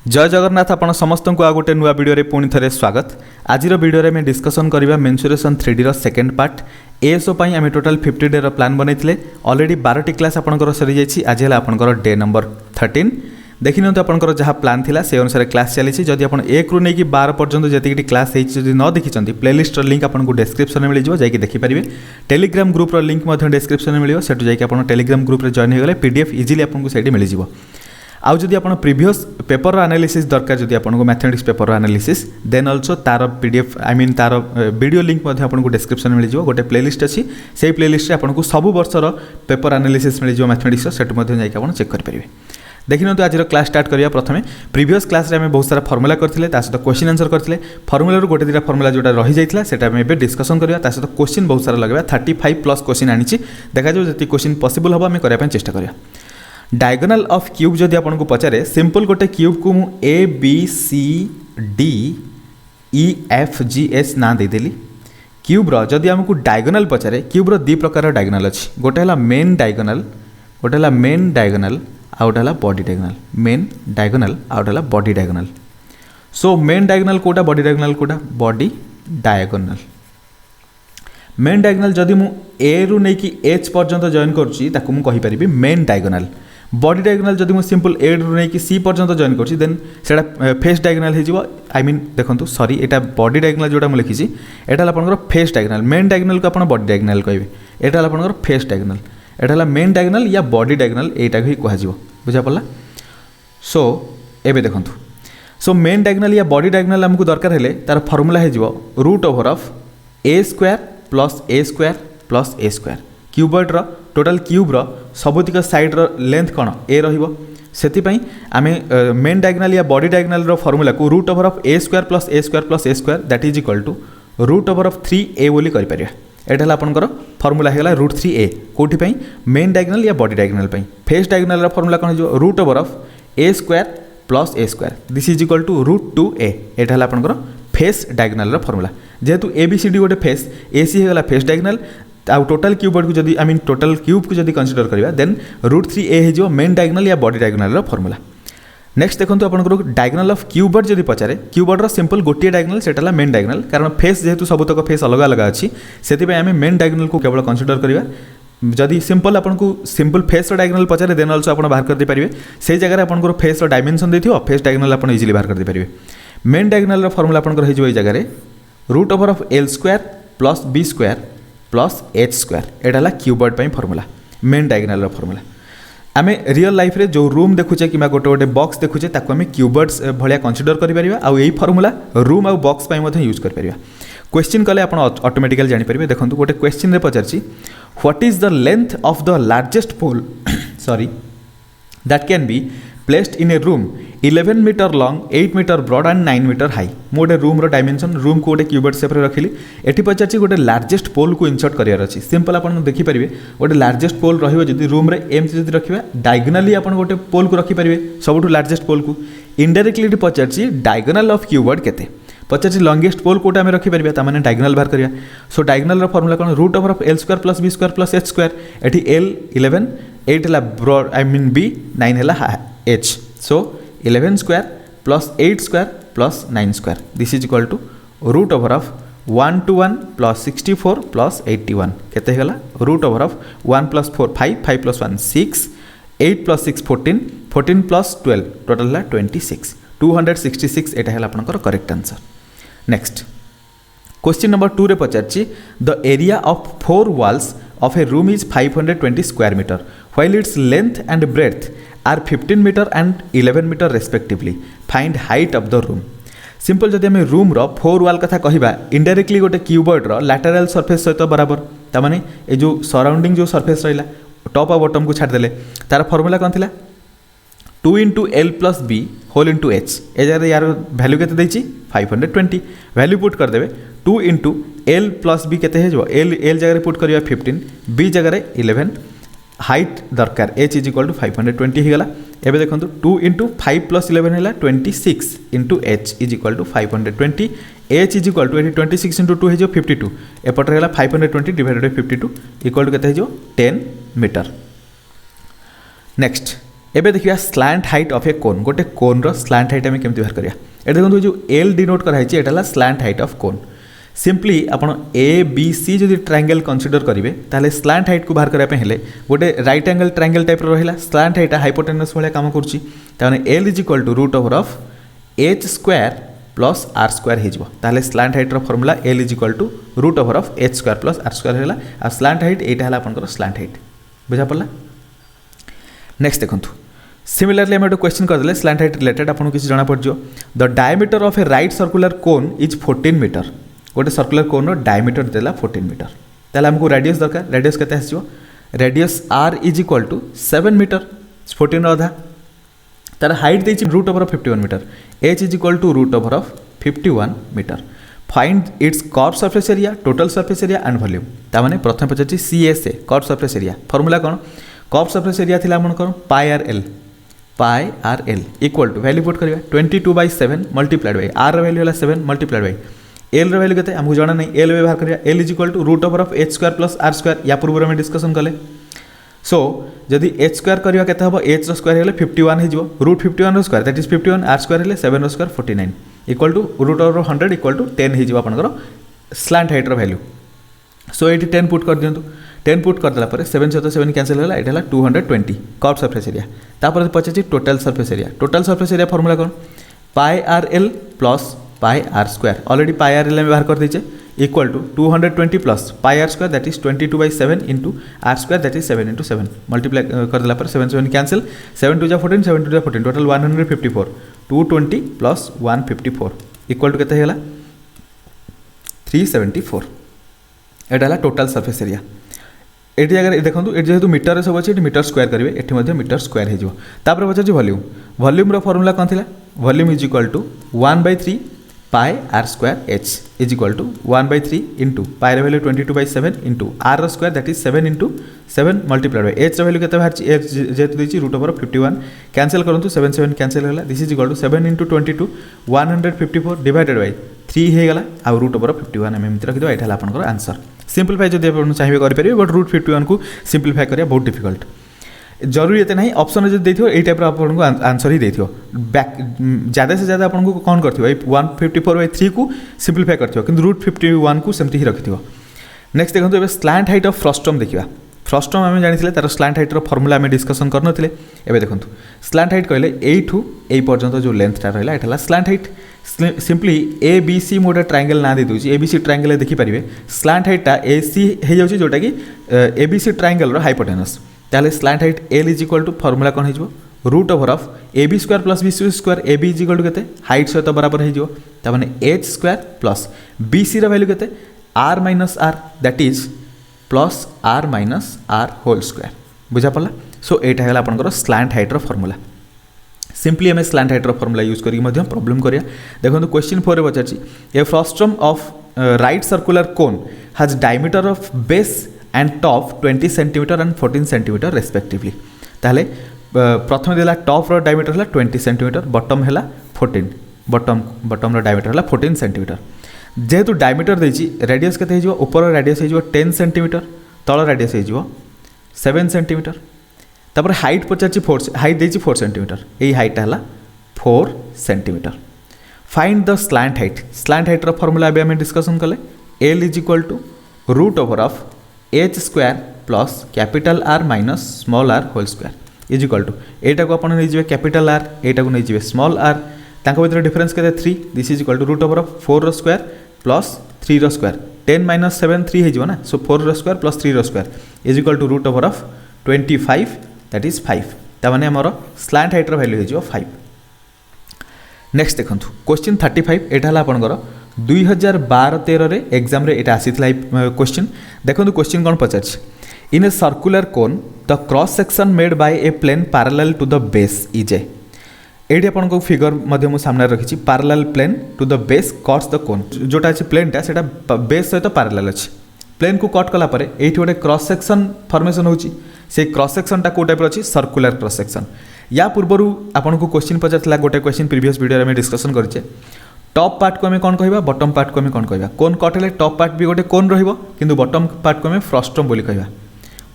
जय जगन्नाथ आपण समस्त को आ गोटे नुआ वीडियो रे पुणी थे स्वागत। आज वीडियो रे में डिस्कसन करबा मेंसुरेशन 3D रो सेकंड पार्ट। एएसओ पई आमे टोटल 50 डे रो प्लान बनैथिले। ऑलरेडी 12 टी क्लास आपनकर सरी जायछि। आज हला आपनकर डे नंबर 13। देखि नंत आपनकर जहा प्लान थिला से अनुसार क्लास चली। जदि आपन 1 रु नै कि 12 पर्यंत जतिकि क्लास हेछि जदि न देखिचंती प्लेलिस्ट रो लिंक आपन को डिस्क्रिप्शन में मिल जिवो, जाई कि देखि परिबे। टेलीग्राम ग्रुप रो लिंक मध्ये डिस्क्रिप्शन में मिलियो, सेटु जाई कि आपन टेलीग्राम ग्रुप रे जॉइन हे गले पीडीएफ इजीली आपन को सेठी मिल जिवो। आउ जदि आपन प्रीवियस पेपर एनालिसिस दरकार जदि आपन को mathematics paper analysis then also तार पीडीएफ आई मीन तार वीडियो लिंक मध्ये आपन को डिस्क्रिप्शन मिल जिवो। गोटे प्लेलिस्ट अछि, सेही प्लेलिस्ट रे आपन को सब वर्षर पेपर एनालिसिस मिल जिवो मैथमेटिक्स सेटु मध्ये जाई कि आपन चेक कर परिबे। देखिन तो आज क्लास स्टार्ट करिया। प्रथमे प्रीवियस क्लास रे हम बहुत सारा फार्मूला करथिले, ता सहित क्वेश्चन आंसर करथिले। फार्मूला रो गोटे दिटा फार्मूला जोटा रहि जाइथिला सेटा हम एबे डिस्कशन करिया, ता सहित क्वेश्चन बहुत सारा लगबा। 35 प्लस क्वेश्चन आनिछि, देखा जो जति क्वेश्चन पॉसिबल होबा हम करिया पय चेष्टा करिया। डायगोनल ऑफ क्यूब जदि आपन को पचारे सिंपल गोटे क्यूब को मु A B C D E F G H ना दे देली। क्यूब रो जदि हमको डायगोनल पचारे क्यूब रो दी प्रकार डायगोनल अछि। गोटे हला मेन डायगोनल, गोटे हला मेन डायगोनल आ गोटे हला बॉडी डायगोनल। मेन डायगोनल आ गोटे हला body diagonal. So main diagonal कोटा, बॉडी डायगोनल कोटा? Body diagonal. मेन डायगोनल जदि मु ए रु नै कि एच पर्यंत जॉइन करछि ताकू मु कहि परिबि मेन डायगोनल। बॉडी डायगोनल जदि मु सिंपल ए रु नै कि सी पर्यंत जॉइन करछि देन सेटा फेस डायगोनल हे जिवो। आई मीन देखंतु सॉरी एटा बॉडी डायगोनल जोटा मु लिखिछि एटा आपनकर फेस डायगोनल। मेन डायगोनल को आपण बॉडी डायगोनल कहबे, एटा आपनकर फेस डायगोनल। एटा हला मेन डायगोनल या बॉडी डायगोनल एटा ही कहा जिवो। बुझा पड़ला? सो एबे देखंतु, सो मेन डायगोनल या बॉडी डायगोनल हमकु दरकार हेले तार फार्मूला हे जिवो root over of A square plus A square plus A square. Cuboid रो टोटल क्यूब रो सबुतिक साइड रो लेंथ कोन ए रहिबो, सेति पई आमे मेन डायगोनल या बॉडी डायगोनल रो फार्मूला को root over of A square plus A square plus A square that is equal to root over of 3a बोली करि परिया। एटा हला आपनकर फार्मूला हे गला रूट 3a कोठी पई मेन डायगोनल या बॉडी डायगोनल पई। फेस डायगोनल रो फार्मूला कोन जो root over of A square plus A square this is equal to root 2a। एटा हला आपनकर फेस डायगोनल रो फार्मूला। जेहेतु ए बी सी डी गोटे फेस, ए सी हे गला फेस डायगोनल आउ टोटल क्यूबॉइड को जदि आई मीन टोटल क्यूब को जदि कंसीडर करिया देन रूट 3a हे जो मेन डायगोनल या बॉडी डायगोनल रो फार्मूला। नेक्स्ट देखंतु आपनकर डायगोनल ऑफ क्यूबॉइड जदि पचारे क्यूबॉइड रो सिंपल गोटे डायगोनल सेटा मेन डायगोनल, कारण फेस जेहेतु सबतक फेस अलग अलग अछि सेति पय आमे मेन डायगोनल को केवल कंसीडर करिया। जदि सिंपल आपन को सिंपल फेस रो डायगोनल पचारे देन आल्सो आपन बाहर कर दे परिबे। से जगह रे आपनकर फेस रो डायमेंशन देथियो फेस डायगोनल आपन इजीली बाहर कर दे परिबे। मेन डायगोनल रो फार्मूला आपनकर हे जो ए जगह रे root over of L square plus B square plus H square. एटा हला क्यूबॉइड पय फार्मूला, मेन डायगोनल रो फार्मूला। आमे रियल लाइफ रे जो रूम देखुचे कि गोटे गोटे बॉक्स देखुचे ताको आमे क्यूबॉइड्स भलिया कंसीडर करि परिबा। आ एई फार्मूला रूम आ बॉक्स पय मध्ये यूज करि परिबा। क्वेश्चन कले आपण ऑटोमेटिकली जानि परिबे। देखंतु गोटे क्वेश्चन रे पचारछि what is the length of the largest pole sorry that can be placed in a room 11 metre long 8 metre broad and 9 metre high. मोटे रूम रो डायमेंशन रूम को गोटे क्यूबॉइड शेप रे रखिली। एठी पचारछि गोटे लार्जेस्ट पोल को इंसर्ट करियार अछि। सिंपल आपण देखि परिबे गोटे लार्जेस्ट पोल रहिबो जदि रूम रे एमति जदि रखिबा डायगोनली आपण गोटे पोल को रखि परिबे सबटु लार्जेस्ट पोल को। इनडायरेक्टली एठी पचारछि डायगोनल ऑफ क्यूबॉइड केते, पचारछि लॉन्गेस्ट पोल कोटा आमे रखि परिबा ता माने डायगोनल बाहर करिया। सो डायगोनल रो फार्मूला कोन root over of L square plus B square plus H square. एठी एल 11 8 हला ब्रॉड आई मीन बी 9 हला H. So 11 square plus 8 square plus 9 square this is equal to root over of 121 plus 64 plus 81 केते हेगला root over of 1 plus 4 5 5 plus 1 6 8 plus 6 14 14 plus 12 total हला 26 266। एटा हेला आपनकर correct answer. Next question number 2 रे पचारछि the area of 4 walls of a room is 520 square metre while its length and breadth are 15 metre and 11 metre respectively. Find height of the room. Simple जदि हम room रो 4 wall कथा कहिबा indirectly गोटे cuboid रो lateral surface सहित बराबर, ता माने ए जो सराउंडिंग जो सरफेस रहिला टॉप और बॉटम को छाड़ देले तार फार्मूला कोन थिला 2 into l plus b whole into h। ए जगह यार वैल्यू केते दैछि 520 वैल्यू पुट कर देबे 2 into l plus b केते हे जो l जगह पुट करिया 15 b जगह 11 हाइट दरकार h इज इक्वल टू 520 ही गला। एबे देखंतु 2 into 5 plus 11 हैला 26 into h is equal to 520 h is equal to 26 into 2 हे जो 52 एपट रहला 520 डिवाइडेड बाय 52 इक्वल टू केते हे जो 10 मीटर। नेक्स्ट एबे देखिए स्लांट हाइट ऑफ ए कोन गोटे कोन रो स्लांट हाइट आम केमती बाहर करिया ए देखो जो एल डिनोट कराई एटा slant height of cone simply आपन ए बी सी जदि ट्रायंगल कंसीडर करेंगे ताले स्लांट हाइट को बाहर करने हेले गोटे राइट एंगल ट्रायंगल टाइप रहा स्लांट हाइट हाइपोटेनस भाया काम करुच्ची L is equal to root over of H square plus R square हो slant height formula L is equal to root over of H square plus R square है आ slant height यहाँ है आपंकर slant height बुझा पड़ा। Next देखो similarly आम क्वेश्चन करदे स्लांट हाइट रिलेटेड आपको किसी जना पड़ the diameter of a right circular cone is 14 metre गोटे सर्कुलर कोन रो डायमीटर देला 14 मीटर ताले हमको रेडियस दरकार रेडियस केते आसीबो radius are is equal to 7 metre 14 अधा तार हाइट देछि root over of 51 metre H is equal to root over of 51 metre find its curve surface area total surface area and volume तामाने प्रथम पचाछि CSA curve surface area formula कोन curve surface area थिला हमन कोन pi R L equal to value put करिया 22/7 multiplied by R value होला 7 multiplied by L रो वैल्यू केते हमको जाना नहीं एल व्यवहार करिया L is equal to root over of H square plus R square या पूर्व में डिस्कशन कले सो जदि एच स्क्वायर करिया केते हबो एच रो स्क्वायर हेले 51 हिजबो रूट 51 रो square that is 51 R square हेले 7 रो square 49 equal to root over 100 equal to 10 हिजबो आपनकर स्लांट हाइट रो वैल्यू सो एटी 10 पुट कर दियंतु 10 पुट करदेला 7 सहित 7 कैंसिल होला एटा 220 कर्व सरफेस एरिया तापर पचाछि टोटल सरफेस एरिया फॉर्मूला कोन pi R L plus pi are square already pi R L में बाहर कर दीजिए equal to 220 plus pi are square that is 22/7 into R square that is 7 into 7 multiply करदेला 7 cancel 7 two 14 7 two 14 total 154 220 plus 154 equal to केते होला 374 एटा होला total surface area eighty अगर देखो ये जेहतु मीटर सब अच्छे मीटर स्क्वायर करेंगे ये मीटर स्क्वायर होपर पचार वॉल्यूम वॉल्यूम फॉर्मूला कौन थी volume is equal to 1/3 pi are square H is equal to 1/3 into pi value 22/7 into R square that is 7 into 7 multiplied by H value केते बाहर H जेहतु देछि root over 51 cancel करंतु 7 cancel होला this is equal to 7 into 22 154 divided by 3 हे गला आ root over 51 M एमती रखिदो एटा आपनकर आंसर सिंपलीफाई जब आप चाहिए करेंगे बट रूट 51 को सिंपलीफाई करिया बहुत डिफिकल्ट जरूरी ये नहीं ऑप्शन जो देखो ये टाइप आपको आंसर ही देखो बैक ज़्यादा से ज़्यादा आपको कौन कर 154/3 को सिंपलीफाई कर रूट 51 को सेमती ही रखि। नेक्स्ट देखो ये स्लांट हाइट ऑफ फ्रस्टम देखा फ्रस्टम आम जानी तार स्लांट हाइट फॉर्मूला आम डिस्कसन करनथिले एबे देखो स्लांट हाइट कहले एठू ए पर्यंत जो लेंथटा रहा एटा slant height simply A B C मोटे ट्रायंगल ना दे दूची ए बी सी ट्रायंगल देखिपारे स्लांट हाइटा ए सी हो जाऊँगी जोटा कि A B C triangle hypotenuse ताले slant height L is equal to formula कौन हो root over of A B square plus B C square A B is equal to केते हाइट सहित बराबर हो ताने H square plus B C value केते R minus R that is plus R minus R whole square बुझा पड़ा। So यहाँ है आपंकर स्लांट हाइट फॉर्मूला सिंपली आम स्लांट हाइट फॉर्मूला यूज करके प्रॉब्लम करिया देखो क्वेश्चन 4 रे पचारछि a frustum of right circular cone has diameter of base and top 20 centimetre and 14 centimetre respectively ताले प्रथम देला टॉप रो डायमीटर है 20 सेंटीमीटर बॉटम है 14 बॉटम रो डायमीटर है 14 सेंटीमीटर जेहेतु डायमीटर देछि रेडियस केते हो ऊपर रेडियस हो 10 सेंटीमीटर तल रेडियस हो 7 सेंटीमीटर तापर हाइट पचार 4 हाइट देछि 4 सेंटीमीटर यही हाइट है 4 centimetre find the slant height formula आम डिस्कसन कले L is equal to root over of H square plus capital R minus small R whole square is equal to एटा को आपन नहीं capital R एटा को नहीं स्मॉल आर तांको भीतर डिफरेंस केते 3 this is equal to root over of 4 रो स्क्वायर प्लस 3 रो स्क्वायर 10 माइनस 7 3 हो ना सो 4 रो स्क्वायर प्लस 3 रो square is equal to root over of 25 that is 5 तामाने हमर स्लांट हाइट रो वैल्यू हो 5। नेक्स्ट देखो क्वेश्चन 35 एटा हला आपनकर 2012-13 रे एग्जाम रे एटा आसीतला क्वेश्चन देखो क्वेश्चन कौन पचार in a circular cone the cross section made by a plane parallel to the base is a एटी आपको फिगर मु सामने रखी parallel plane to the base cuts the cone जोटा अच्छे प्लेनटा से बेस सहित पैरेलल अच्छे प्लेन को कट कला परे एठी गोटे क्रॉस सेक्शन फॉर्मेशन होची से क्रॉस सेक्शनटा को टाइप अच्छी सर्कुलर क्रॉस सेक्शन या पूर्व आपको क्वेश्चन पचार गोटे क्वेश्चन प्रीवियस वीडियो में डिस्कसन करें टॉप पार्ट को आम कौन कह बटम पार्ट को आम कौन कह कोन कट है टॉप पार्ट भी गोटे कोन रही बटम पार्ट को आम फ्रस्टम बोली कह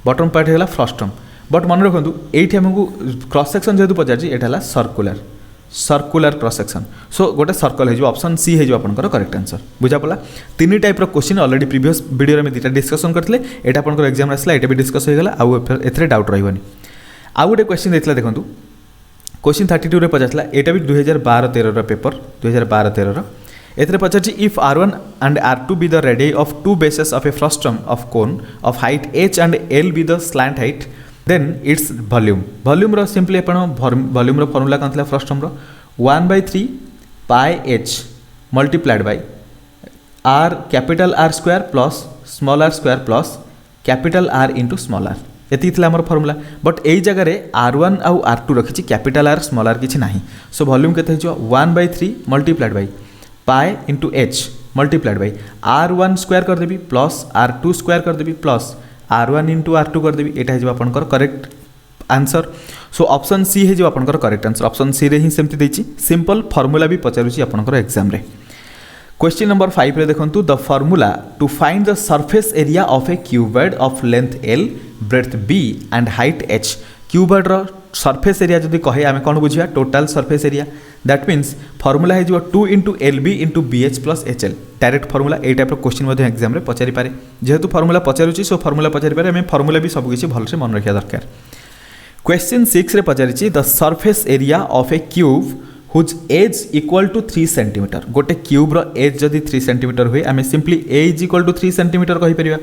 बटम पार्ट है फ्रस्टम बट मन रखु ये आमको क्रॉस सेक्शन जेहतु पचार एटा circular circular cross section so गोटे सर्कल हो ऑप्शन सी हो आपंकर करेक्ट आंसर बुझा पड़ा। तीन type question already previous video में दुटा डिस्कसन करते यहाँ आपंकर एग्जाम आसला ये भी डिस्कस होगा आउ डाउट रही आउ गोटे क्वेश्चन देता देखो क्वेश्चन 32 रे पचार यहाँ भी 2012-13 पेपर 2012-13 एथे पचार if R1 and R2 be the radii of two bases of a frustum of cone of height h and l be the slant height then its volume रो सिंपली वॉल्यूम रो formula कौन था frustum रो 1/3 pi h multiplied by r capital R square plus small r square plus capital R into small r ये आमर formula but यही जगह R1 आउ R2 रखी कैपिटल R स्मॉल r किसी ना सो वॉल्यूम के 1/3 multiplied by pi into h multiplied by R1 square करदेवी प्लस R2 स्क्वायर करदेवी प्लस R1 इंटू R2 करदेवी यहाँ हो आपंकर correct answer. So option C हो आपंकर करेक्ट आंसर ऑप्शन सी रे ही सेमती देछि सिंपल फॉर्मूला भी पचारुछि आपंकर एग्जाम रे। क्वेश्चन नंबर 5 रे देखंतु the formula to find the surface area of a cuboid of length l breadth b and height h cuboid रो सरफेस एरिया जदि कहे आमे कोन बुझिया total surface area that means formula है जो 2 into L B into B H plus H L direct formula ये type question exam रे पचारि पारे जेहेतु फॉर्मूला पचारुछि सो फॉर्मूला पचारि पारे आमे फॉर्मूला भी सब किछि भलसे मन रखिया दरकार। क्वेश्चन 6 रे पचारिछि the surface area of a cube whose edge equal to 3 centimetre गोटे क्यूब रो एज जदि 3 सेंटीमीटर हुए आमे simply A is equal to 3 centimetre कहि परिबा।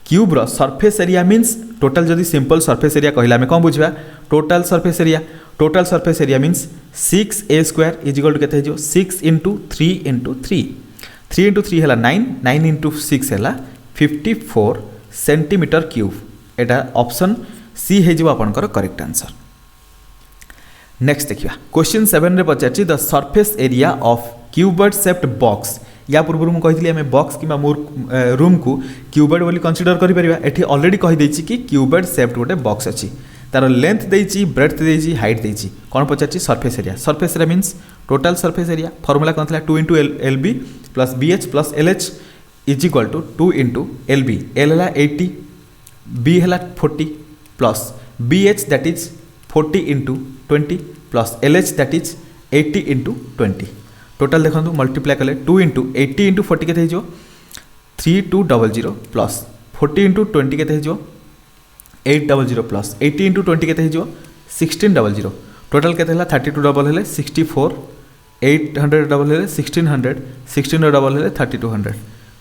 क्यूब रो सरफेस एरिया मीन्स टोटल जदि सिंपल सरफेस एरिया कहला आमे कोन बुझबा total surface area means 6a square is equal to केते हो 6 इंटू 3 इंटू 3 इंटू 3 है 9 इंटू 6 है 54 सेंटीमीटर क्यूब एटा ऑप्शन सी है आपंकर करेक्ट आंसर। नेक्स्ट देखिए क्वेश्चन 7 रे पचार the surface area of cuboid shaped box या पूर्व मुझे कही बॉक्स कि रूम को क्यूबॉइड बोली कंसीडर करें ऑलरेडी कहीदे कि क्यूबॉइड शेप्ड गोटे बॉक्स अच्छी तार लेंथ देती ब्रेथ देती हाइट देती कौन पचार surface area means total surface area formula कौन था 2 into L B plus B H plus L H is equal to 2 into L B L है 80 बी है 40 plus B H that is 40 into 20 plus L H that is 80 into 20 total देखो multiply कले 2 into 80 into 40 के 3200 plus 40 into 20 के 800 plus 80 into 20 के 1600 total के 32 double है 64 800 double है 1600 16 डबल है 3200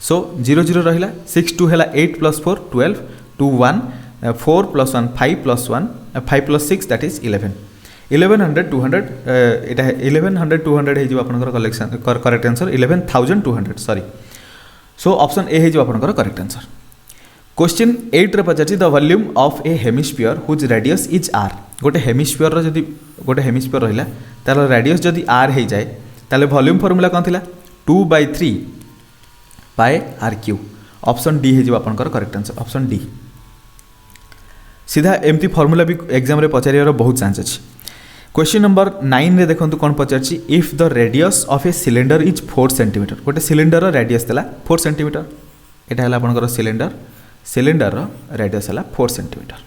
सो 0 0 रहा 6 2 है 8 plus 4 12 2 1 4 plus 1 5 plus 1 5 plus 6 that is 1100 200 এটা 1100 200 है आपनकर collection correct answer 11200 sorry so option A है आपनकर करेक्ट आंसर। क्वेश्चन 8 रे पचार the volume of a hemisphere whose radius is r गोटे हेमिस्फीयर जदि गोटे हेमिस्फीयर रहिला तार रेडियस जदि आर हो जाए ताले वॉल्यूम फार्मूला कौन थिला 2/3 पाए आर क्यू ऑप्शन डी है आपनकर करेक्ट आंसर ऑप्शन डी सीधा एमती फार्मूला भी एग्जाम रे पचारियार बहुत चांस अच्छी। क्वेश्चन नंबर 9 रे देखो कौन पचार if the radius of a cylinder is 4 centimetre गोटे सिलेंडर रेडियस था 4 सेंटीमीटर यहाँ है आपंकर सिलेंडर रेडियस है 4 सेंटीमीटर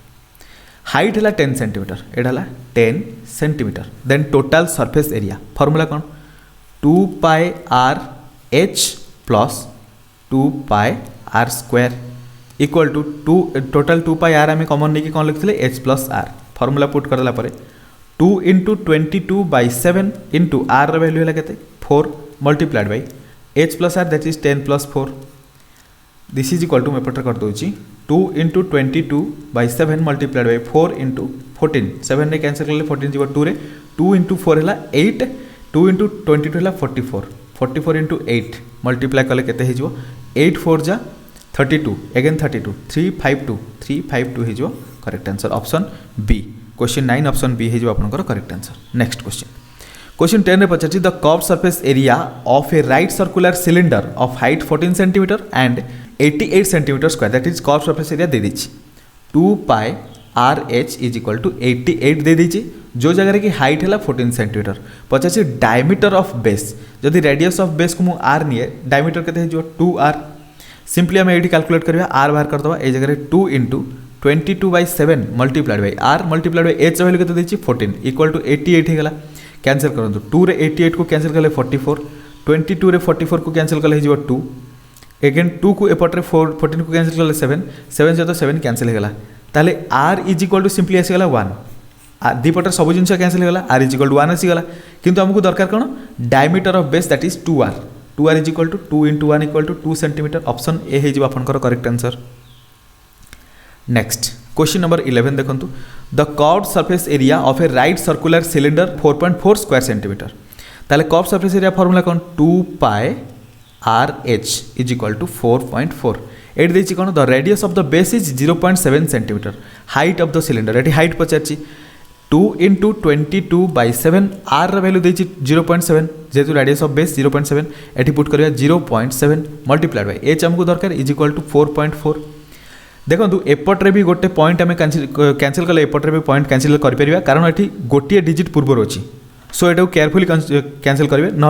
हाइट है 10 सेंटीमीटर यहाँ है 10 centimetre then total surface area formula कौन 2 pi r h plus 2 pi are square equal to 2 total 2 pi r आम कमन नहीं कौन लिखते h plus r formula put करदेला 2 इंटू 22/7 इंटू आर वैल्यू है के 4 multiplied by h plus r that is 10 plus 4 this is equal to मैं पटर कर दूसरी 2 इंटू 22/7 मल्टीप्लाइड बाई 4 इंटू 14 7 रे कैंसल कले 14 जीव 2 रे 2 इंटू 4 है 8 2 इंटू 22 है 44 इंटू 8 मल्टीप्लाई कले के 8 4 जा 32 अगेन 32 352 हो correct answer option B question 9 option B है आपंकर करेक्ट आंसर। नेक्स्ट क्वेश्चन 10 रे पचार the curve surface area of a right circular cylinder of height 14 centimetre and 88 centimetre square that is curve surface area दे दीजिए 2 pi r h is equal to 88 दे दीजिए जो जगह की हाइट है 14 सेंटीमीटर पचार डायमीटर ऑफ बेस जदि रेडियस ऑफ बेस को मुझे आर निए डायमीटर के 2 आर सिंपली आम ये कैलकुलेट करवा आर बाहर करदे ये जगह 2 into 22/7 multiplied by R multiplied by H value के 14 इक्वल टू 88 होगा कैंसिल करूँ 2 रे 88 को कैंसिल कले 44 22 रे 44 को कैंसिल कले 2 एगेन 2 को एपटे 14 को कैंसिल कले 7 7 सहित 7 कैंसिल होगा ताले r is equal to simply आसीगला 1 दीपटे सब जिन कैंसिल होगा आर इज इक्वल टू 1 आसीगला किंतु आमको दरकार कौन diameter of base that is 2r is equal to 2 × 1 equal to 2 centimetre option A है आपनकर correct answer. Next question number 11 देखो the curved surface area of a right circular cylinder 4.4 square centimetre ताले curved surface area formula कौन 2πRh is equal to 4.4 एट देखिए कौन the radius of the base is 0.7 centimetre height of the cylinder ये height पचार 2 × 22/7 are value देखिए 0.7 जेहेतु radius of base 0.7 एटी पुट करिया 0.7 मल्टीप्लाइड बाय एच हमको दरकार इज इक्वल टू 4.4 देखो एपट्रे भी गोटे पॉइंट आम कैंसिल कले एपट्रे भी पॉइंट कैंसिल कर कारण ये गोटे डिजिट पूर्वर अच्छी सो ये केयरफुली कैंसिल करेंगे ना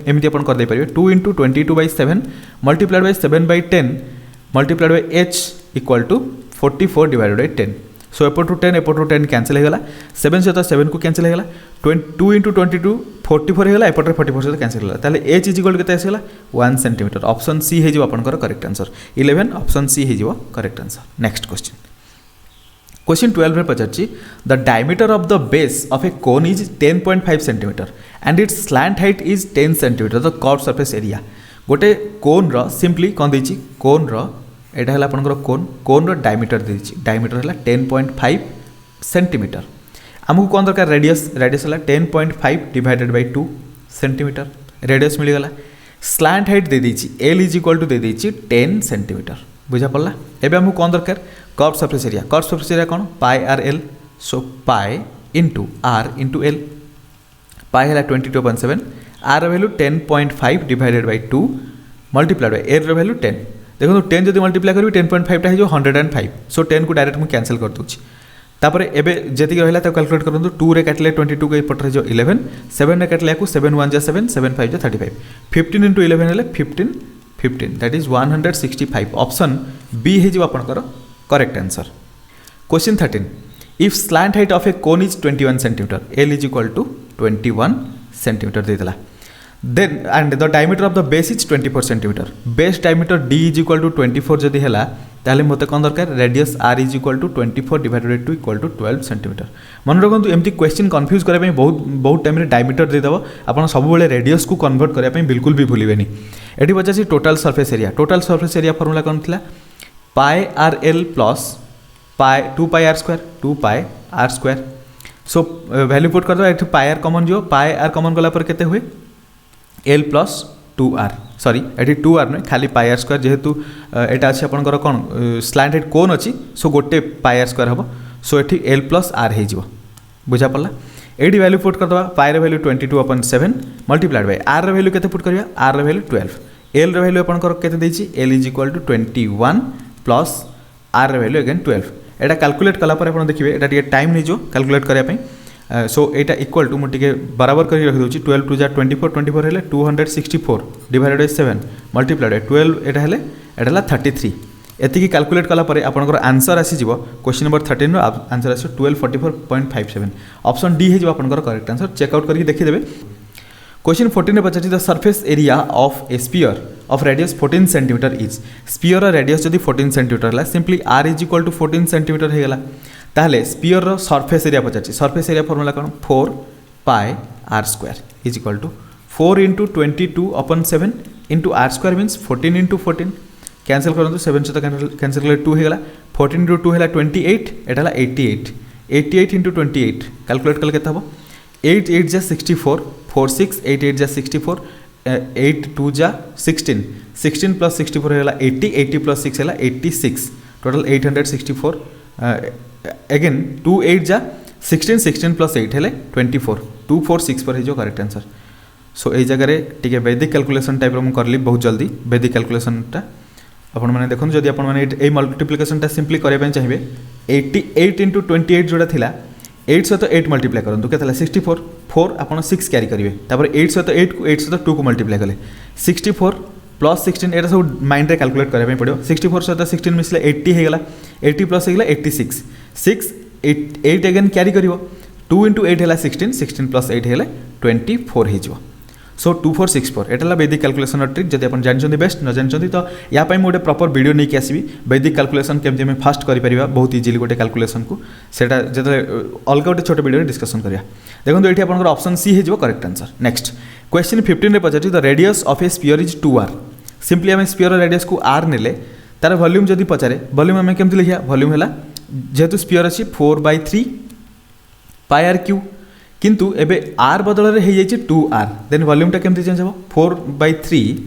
एमती आप करदे 2 × 22/7 multiplied by 7/10 multiplied by h equal to 44 divided by 10 so एपटू 10 कैंसिल होगा 7 सहित 7 को कैंसिल होगा 2 × 22 44 होगा एपटे 44 सहित कैंसिल होगा ताले एच इज इक्वल के 1 सेंटीमीटर ऑप्शन सी है आपनकर करेक्ट आंसर 11 ऑप्शन सी है करेक्ट आंसर। नेक्स्ट क्वेश्चन 12 में पचार the diameter of the base of a cone is 10.5 centimetre and its slant height is 10 centimetre the curved surface area गोटे cone रो simply कौन देछि कोन रो एटा है आपनकर कोन डायमीटर डायमीटर है 10.5 centimetre आमको कौन दरकार रेडियस है 10.5 डिवाइडेड बाय 2 सेंटीमीटर रेडियस मिलगला स्लैंट हाइट दे दीची एल इज इक्वल टू दे दीची 10 सेंटीमीटर बुझा पड़ला एबे हमको कौन दरकार कर्व्ड सरफेस एरिया कौन πRL so pi into r into l pi है 22/7 are value 10.5 divided by 2 multiplied by l value 10 देखो 10 जब मल्टीप्लाई करी 10.5 टा 105 सो 10 को डायरेक्ट मुझे कैंसिल कर दूँगी तापर एबे जति रहा कैलकुलेट करूँ 2 रे काटिले 22 को पटे जो 11 7 रे काटिले 7 1 जा 7 7 5 जा 35 15 × 11 हेले 15 दैट इज 165 ऑप्शन बी है जो आपनकर correct answer. Question 13 if slant height of a cone is 21 centimetre l is equal to 21 centimetre देदेला then and the diameter of the base is 24 centimetre base diameter d is equal to 24 जदि है ताहले मते कौन दरकार radius are is equal to 24 divided by 2 equal to 12 centimetre मन रखु एमती क्वेश्चन कन्फ्यूज करने बहुत टाइम डायमीटर देदेव आप सब रेडियस को कन्वर्ट करने बिल्कुल भी भूलें ये पचार टोटाल सरफेस एरिया फॉर्मूला कौन थी πRL plus 2πr² so value put करदे ये πr कमन जो πr कमन गला पर केते हुए l प्लस 2r सॉरी ये 2r नुहे खाली πr² जेहेतु यहाँ अच्छे आपंकर कौन स्लैंट हाइट कोन अच्छी सो गोटे πr² हम सो ये l प्लस r हो बुझा पड़ा ये वैल्यू पुट करदे pi value 22/7 multiplied by R value केते पुट करिया आर वैल्यू 12 एल वैल्यू आपंकर केते देछि l is equal to 21 plus R value again 12 एटा कैलकुलेट कला पर आप देखिए ये टाइम नहीं जो कैलकुलेट करने सो यहाँ इक्वल टू मुझे बराबर कर रखी 12 2 जा 24 24 है 264 डिवाइडेड बाय 7 मल्टीप्लाइड बाय 12 एटा 33 एति कैलकुलेट कला पर आपनकर आंसर आसीज क्वेश्चन नंबर 13 आंसर आस 1244.57 ऑप्शन डी है आपनकर करेक्ट आंसर चेकआउट करके देखिदेवे। क्वेश्चन 14 में पचार the surface area of a sphere of radius 14 centimetre is sphere radius जब 14 सेंटीमीटर है simply r is equal to 14 centimetre होगा ताहले स्पीयर सरफेस एरिया पचार सरफेस एरिया फॉर्मूला कौन 4πr² is equal to 4 × 22/7 into r² means 14 × 14 cancel करूँ 7 सहित cancel कर 2 होगा 14 × 2 है 28 एटा 88 × 28 कैलकुलेट कल के 8 8 जा 64 4 6 8 8 जा 64 8 2 जा 16 16 प्लस 64 है 80 80 प्लस 6 है 86 टोटल 864 अगेन 2 8 जा 16 16 प्लस 8 है 24 246 पर है करेक्ट आंसर। सो ये जगह टे वैदिक कैलकुलेशन टाइप मुझे करली बहुत जल्दी वैदिक कैलकुलेशनटा आपण मैंने देखो जब आप मल्टीप्लिकेशनटा सिंपली करने चाहिए 88 × 28 जोड़ा थिला 8 सहित 8 मल्टीप्लाई करूँ के 64 4 आप 6 क्यारी करेंगे 8 सहित 8 को 8 सहित 2 को मल्टीप्लाई कले 64 प्लस 16 एटा सब माइंड रे कैलकुलेट करबे पड़ो 64 सहित 16 मिसले 80 हे गेला 80 प्लस हे गेला 86 6 8 अगेन कैरी करिवो 2 into 8 है 16 16 प्लस 8 है 24 हो सो 2464 एटा वैदिक कैलकुलेशन ट्रिक जब आप जानते बेस्ट न जानते तो या गोटे प्रॉपर वीडियो नहीं आसबि वैदिक कैलकुलेशन केमती आम फास्ट कर बहुत इजिली गोटे कैलकुलेशन को सेटा जो अलग गोटे छोटे वीडियो डिस्कशन करिया देखो ये आप ऑप्शन सी हो करेक्ट आंसर नेक्स्ट क्वेश्चन 15 रे पचार the radius of a sphere is 2r simply आम स्फीयर रेडियस को r नेले तार वॉल्यूम जदि पचारे वॉल्यूम आम केमती लिखा वॉल्यूम है जेहेतु स्फीयर अच्छी 4/3 पाई आर क्यू किंतु एबे आर बदल में हो जाए 2r देन वॉल्यूम केमती चेंज हो 4/3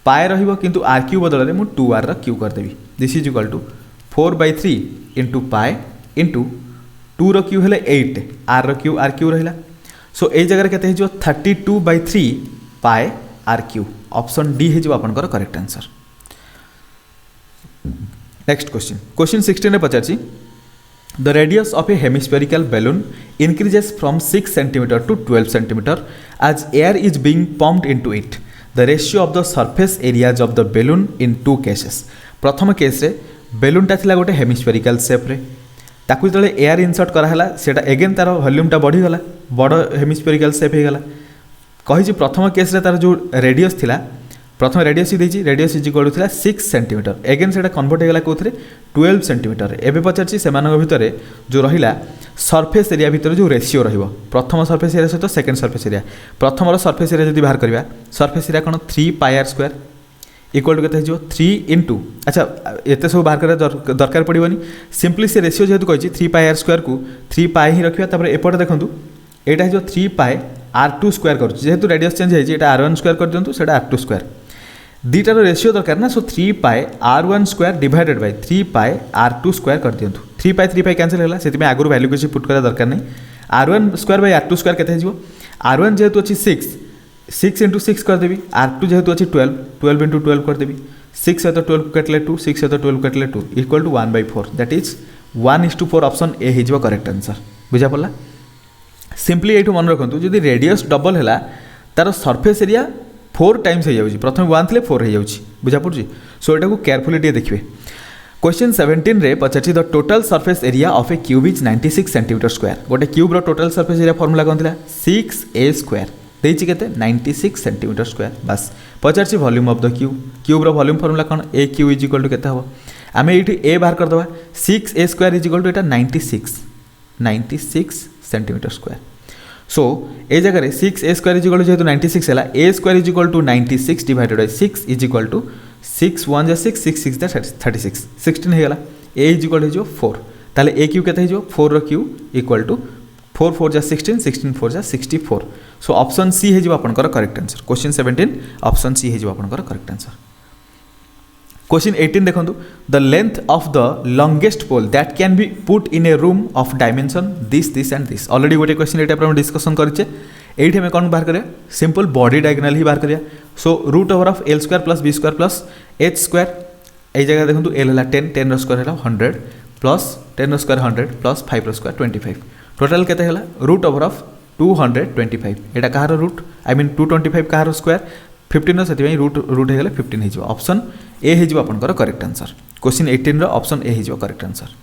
पाए रहिबो किंतु आर क्यू बदल में मुझे 2r क्यू करदेवी this is equal to 4/3 into pi into 2 रो क्यू है 8 आर क्यू रहा सो ये जगह के 32/3 पाए आर क्यू ऑप्शन डी हो आपंकर करेक्ट आंसर नेक्स्ट क्वेश्चन 16 में पचार The radius of a hemispherical balloon increases from 6 cm to 12 cm as air is being pumped into it. The ratio of the surface areas of the balloon in two cases. प्रथम case रे balloon टा थिला गोटे hemispherical shape रे ताकू जो air insert कराला सेटा एगेन तार वॉल्यूम टा बढ़ी गला बड़ हेमिस्फेरिकल शेप हो गला कही प्रथम केस रे तार जो रेडियस थिला प्रथम रेडियस ही radius is equal to 6 cm again से कन्वर्ट होगा कौन 12 cm एवं पचार से भितर जो रहा सरफेस एरिया भितर जो रेसीओ प्रथम सरफेस एरिया सहित सेकेंड सरफेस एरिया प्रथम सरफेस एरिया जब बाहर करवा सरफेस एरिया कौन 3 पाई आर स्क्वायर इक्वल टू के 3 इंटू अच्छा एत सब बाहर कर दरकार पड़ोनी सिंपली से रेसीओ जेहतु कही 3 पाई आर स्क्वायर को 3 पाई ही रखा एपटे देखूँ यहाँ जो 3 पाई R2 स्क्वायर करेतु रेडियस चेंज होती है R1 स्क्वायर कर दिखाँ से R2 स्क्वायर दीटार रेसीओ दरकार ना सो 3 पाए R1 स्क्वायर डिवाइडेड बाय 3 पाए R2 स्क्वायर कर दिंतु 3 पाए कैंसिल है से आगुरी वैल्यू किसी पुट करा दरकार नहीं R1 square by R2 square केते हो R1 जेहेतु अच्छी 6 इंटू 6 करदेवी R2 जेहेतु अच्छी 12 इंटू 12 करदेवी 6 सहित 12 कटले 2 6 सहित 12 कटले 2 equal to 1/4 that is 1:4 option A हो करेक्ट आंसर बुझा पड़ा सिंपली ये मन रखु जब रेडियस डबल है तार सरफेस एरिया 4 टाइम्स हो जाए प्रथम 1 थे 4 हो बुझा पड़ी सो यहाँ केयरफुली देखिए क्वेश्चन 17 रे पचार the total surface area of a cube is 96 cm square गोटे क्यूब रो टोटल सरफेस एरिया फॉर्मूला कौन था 6a स्क्वायर देती के 96 cm स्क्वायर बस पचार वॉल्यूम ऑफ द क्यूब रो वॉल्यूम फॉर्मूला कौन a cube is equal to के आम ये ए बाहर करदे 6a square is equal to यहाँ 96 cm स्क्वायर सो ए जगह 6a स्क्वायर इज इक्वल जेहतु 96 है a square is equal to 96 divided by 6 is equal to 6 1 जा 6 6 6 जा 36 16 हो गला a इज इक्वल हो 4 ताले a क्यू केते हो 4 रो क्यू इक्वल टू 4 4 जा 16 16 4 जा 64 सो ऑप्शन सी हो आपनकर correct answer question 17 option C हो आपनकर करेक्ट आंसर क्वेश्चन 18 देखो the length of the longest pole that can be put in a room of dimension this and this already गोटे question ये discussion करें ये हमें कौन बाहर करें सिंपल बॉडी डायगोनल ही बाहर करिया so root over of l square plus b square plus h square ये जगह देखो l है 10 10 स्क्वायर है 100 plus 10 square 100 plus 5 square 25 total केते है रूट ओवर ऑफ 225 यहाँ कहार रूट आई मीन 225 कहार स्क्वायर 15 से रूट रूट हो 15 हो ऑप्शन ए हो आपंकर correct answer question 18 option A हो करेक्ट आंसर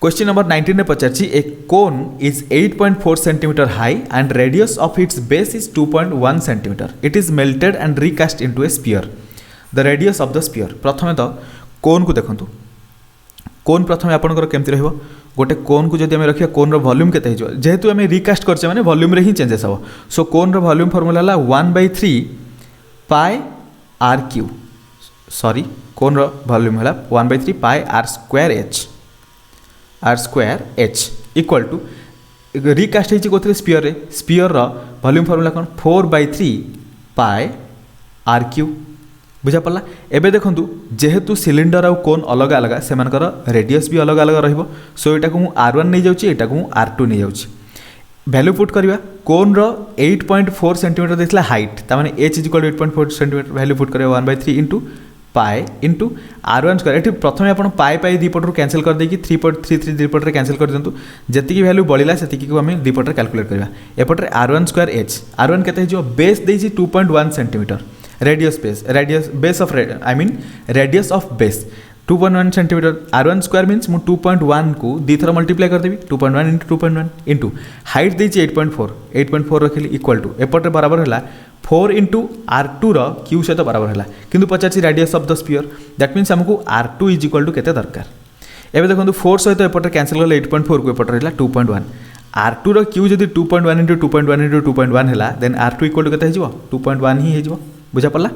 क्वेश्चन नंबर 19 में पचार a cone is 8.4 cm high and radius of its base is 2.1 cm it is melted and recast into a sphere the radius of the sphere प्रथम तो कोन को देखो कोन प्रथम आपंकर केमती रहिबो गोटे कोन को जब रखिया कोन रो वॉल्यूम केते हो जेहेतु आम रिकास्ट करछे माने वॉल्यूम रे ही चेंजेस हो सो कोन रो वॉल्यूम फार्मूला ला 1/3 pi r cube sorry cone रो वॉल्यूम है 1/3 pi are square h equal to recast होती कौन स्पीयर वॉल्यूम फार्मूला कौन 4/3 पाई आर क्यू बुझा पड़ा एबे देखो जेहेतु सिलिंडर आउ कोन अलग अलग से रेडियस भी अलग अलग रहिबो सो यहाँ को R1 नहीं जाऊँगी यहाँ को R2 नहीं जाऊँगी वैल्यू पुट करवा कोन रो 8.4 cm देता हाइट ताने h is equal 8.4 cm value put करवा 1/3 into pi into R1 square ये प्रथम आप पाए दीपटर कैंसिल कर देकी 3.33 दीपटर कैंसिल कर दिंतु जी वैल्यू बढ़ला से आम दीपटर कैलकुलेट करवा एपटे R1 स्क्वायर एच R1 के बेस देती 2.1 cm radius base of I mean radius of base 2.1 centimetre r1 square means मु 2.1 को दी थर मल्टीप्लाई करदेवी 2.1 इंटू 2.1 इंटू हाइट देती 8.4 रखिली इक्वल टू एपटे बराबर है 4 इंटू r2 क्यू सहित बराबर है किंतु पचार radius of the sphere that means आमको r2 इज इक्वल टू केते दरकार एबे देखो 4 सहित एपटे कैंसिल कले 8.4 को एपटे रहा 2.1 r2 क्यू जदि 2.1 इंटू 2.1 इंटू 2.1 है देन r2 इक्वल टू केते हो 2.1 ही हो बुझा पड़ला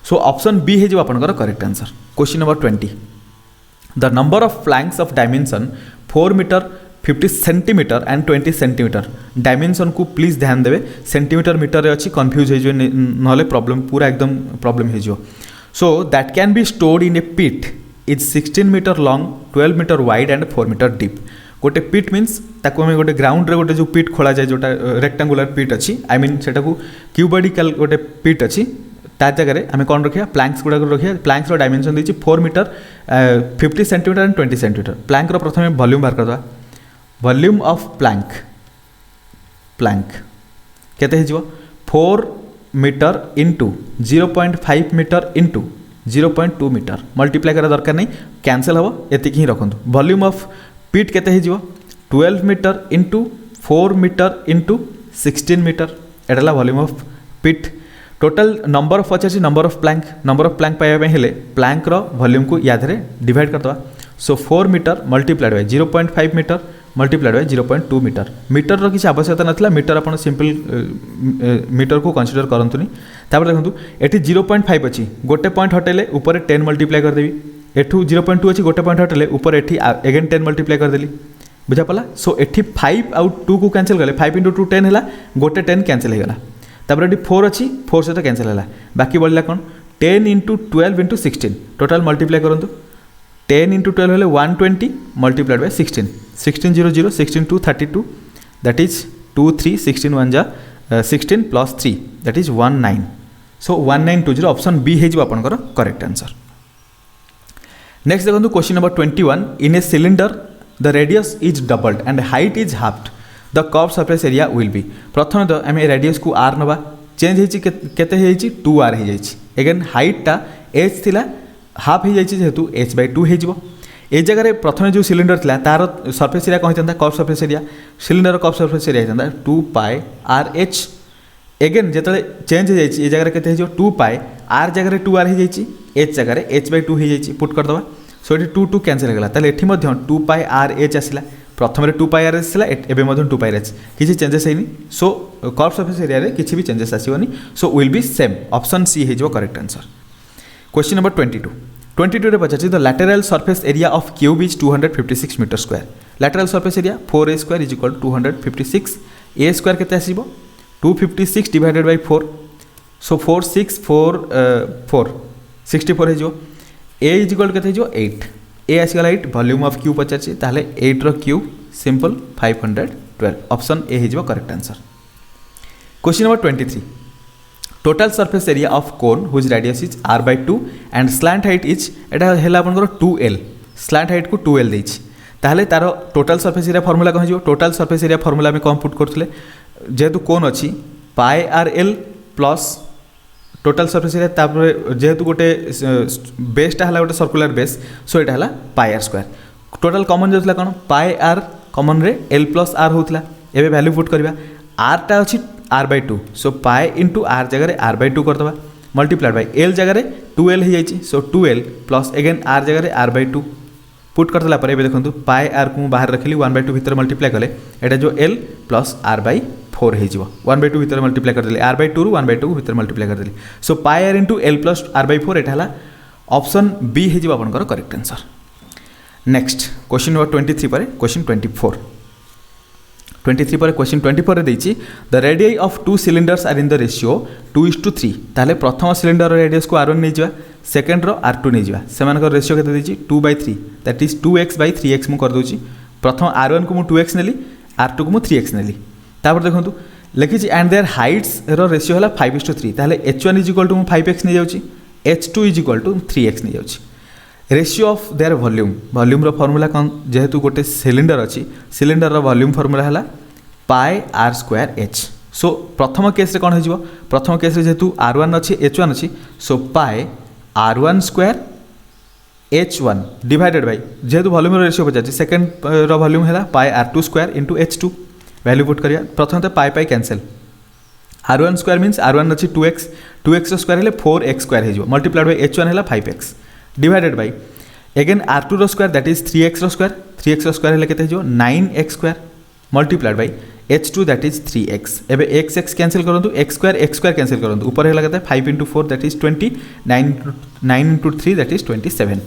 सो ऑप्शन बी है आपनकर correct answer question number 20 the number of planks of dimension 4 metre 50 centimetre and 20 centimetre dimension को प्लीज ध्यान देवे सेंटीमीटर मीटर अच्छी कन्फ्यूज हो ना प्रॉब्लम पूरा एकदम प्रॉब्लम हो so that can be stored in a pit is 16 metre long 12 metre wide and 4 metre deep गोटे पिट मीन्स ताको हमें गोटे ग्राउंड रे गोटे जो पिट खोला जाए जोटा रेक्टांगुलर पिट अच्छी आई मीन सेटा को क्यूबोडिकल गोटे पिट अच्छी ता जगह आम कौन रखा प्लांक्स गुड़ाक रखा प्लांक्स डायमेंशन देखिए 4 metre 50 centimetre and 20 centimetre plank प्रथम वॉल्यूम बाहर करदे वॉल्यूम ऑफ प्लांक केते हो 4 metre into 0.5 metre into 0.2 metre multiply करा दरकार नहीं कैंसल हम एतिक ही रखु वॉल्यूम ऑफ पिट केते हो 12 metre into 4 metre into 16 metre एटा volume of pit total number of पचार नंबर ऑफ प्लांक पाइबा हेले प्लांक वॉल्यूम को या डिवाइड करदे so 4 metre multiplied by 0.5 metre multiplied by 0.2 metre metre किसी आवश्यकता नाला मीटर आप सिंपल मीटर को कंसीडर करतुनी देखो ये 0.5 अच्छी गोटे पॉइंट हटेले ऊपर 10 मल्टीप्लाई करदेवी एठू 0.2 अच्छी गोटे पॉइंट हटेले ऊपर एठी अगेन 10 मल्टीप्लाई करदेली बुझा पड़ा सो एठी 5 आउट 2 को कैंसिल कले 5 इंटू 2 10 है गोटे 10 कैंसिल होगा तापर ये 4 अच्छी 4 सहित कैंसिल है बाकी बढ़ला कौन 10 इंटू 12 इंटू 16 टोटाल मल्टीप्लाई करूँ 10 इंटू 12 है 120 मल्टीप्लाइड बाय 16 16 0 0 16 2 32 दैट इज 2 3 16 1 जा 16 plus 3 that is 19 so 1920 option B है आपंकर करेक्ट आंसर नेक्स्ट देखो question number 21 in a cylinder the radius is doubled and height is halved the curve surface area will be प्रथम तो आम radius को are नवा change होती 2r हो एगेन हाइटा एच थिला हाफ हो जेहेतु h/2 हो जगह प्रथम जो सिलिंडर थिला तार सरफेस एरिया कौन होता curve surface area cylinder curve surface area होता 2πrh एगेन जो चेंज हो जाए जगह के 2π r जगह 2r हो एच जगह h/2 हो पुट करदे सो ये 2 2 कैंसिल होगा ताले 2πrh आसला प्रथम 2πrh आसला एवं 2πrh किसी चेंजेस है सो कर्व सरफेस एरिया रे किसी भी चेंजेस आसोनी so will be same option C हो करेक्ट आंसर क्वेश्चन नंबर 22 रे पचार the lateral surface area of cube is 256 metre square lateral surface area 4a square is equal 256 a square केते आसीबो 256 divided by 4 सो 4 6 4 4 64 हो a is equal केते हो 8 ए आसीगला 8 वॉल्यूम ऑफ क्यूब पचार ताहले 8 रो क्यूब सिंपल 512 ऑप्शन ए हो correct answer question number 23 total surface area of cone whose radius is r/2 and slant height is एटा हैला आपनकर 2l स्लैंट हाइट को 2l देछि ताहले तार टोटल सरफेस एरिया फार्मूला कौन हो टोटल सरफेस एरिया फार्मूला में कौन पुट करथले जेहेतु कोन अछि πrl plus total surface area तापर जेहेतु गोटे बेसटा है गोटे सर्कुलर बेस सो यहाँ है πr² टोटल कमन जाता कौन πr कमन रे l प्लस r होता एवं वैल्यू पुट करवा rटा अच्छी r/2 सो π इंटू r जगह r/2 करदे मल्टीप्लाइड बाय l जगह 2l हो जाए सो 2l प्लस एगेन r जगह r/2 पुट करदेला देखो πr को बाहर रखिली 1/2 भितर मल्टीप्लाई कले एटा जो l प्लस r/4 हो 1/2 भितर मल्टीप्लाई करदेली r/2 रु 1/2 भितर मल्टीप्लाई करदेली so πr into l plus r/4 एटा है ऑप्शन बी हो आपनकर correct answer next question number 23 पर क्वेश्चन 23 पर क्वेश्चन 24 रे देछि the radii of two cylinders are in the ratio 2:3 ताले प्रथम सिलिंडर रेडियस को r1 नहीं जा सेकंड रो r2 नहीं जा सेमानकर रेशियो केते देछि 2/3 दैट इज 2x/3x मु कर दोछि प्रथम r1 को मु 2x नेली r2 को मु 3x नेली तापर देखंतु लिखिछि एंड देयर हाइट्स रो रेशियो हला 5:3 ताले h1 इज इक्वल टू मु 5x नहीं जाउछि h2 is equal to 3x नहीं जाउछि रेशियो ऑफ देयर वॉल्यूम रो फार्मूला कौन जेहेतु गोटे सिलिंडर अच्छी सिलिंडर रो वॉल्यूम फार्मूला है πr² h सो प्रथम केस कौन हो प्रथम केस जेहेतु R1 अच्छी H1 अच्छी सो पाए R1 square H1 divided by जेहेतु वॉल्यूम रेशियो पचार सेकेंड वॉल्यूम है पाए R2 square into H2 value put करिया प्रथम तो पाए पाए cancel R1 square means R1 अच्छी 2x 2x स्क्वायर है 4x स्क्वायर हो मल्टीप्लाइड बाय H1 है 5x divided by again R2 रो स्क्वायर दैट इज 3x रो स्क्वायर 3x रो स्क्वायर है केते हो 9x square multiplied by H2 that is 3x एबे x कैंसिल करंतु x स्क्वायर कैंसिल करंतु ऊपर है केते 5 into 4 that is 20 9 into 3 that is 27